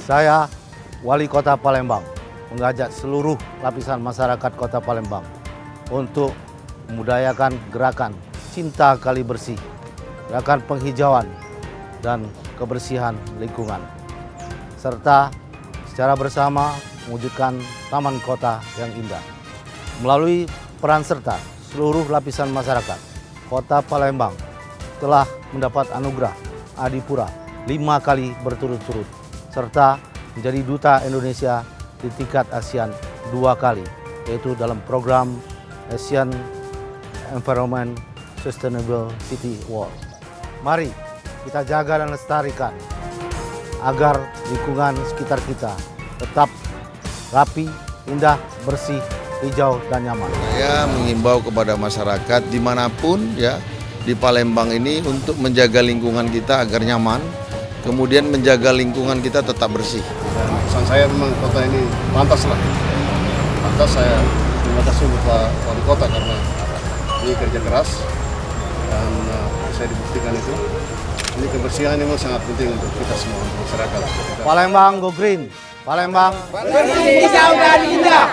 Saya, Wali Kota Palembang, mengajak seluruh lapisan masyarakat Kota Palembang untuk memudayakan gerakan Cinta Kali Bersih, gerakan penghijauan dan kebersihan lingkungan, serta secara bersama mewujudkan taman kota yang indah. Melalui peran serta seluruh lapisan masyarakat, Kota Palembang telah mendapat anugerah Adipura 5 kali berturut-turut, serta menjadi Duta Indonesia di tingkat ASEAN 2 kali, yaitu dalam program Asian Environment Sustainable City Award. Mari kita jaga dan lestarikan agar lingkungan sekitar kita tetap rapi, indah, bersih, hijau, dan nyaman. Saya mengimbau kepada masyarakat dimanapun ya di Palembang ini untuk menjaga lingkungan kita agar nyaman, kemudian menjaga lingkungan kita tetap bersih. Dan pesan saya memang kota ini pantas lah. Pantas saya terima kasih untuk Pak Wali Kota karena ini kerja keras dan saya dibuktikan itu. Ini kebersihan ini memang sangat penting untuk kita semua, masyarakat. Palembang go green, Palembang bersih, hijau, dan indah.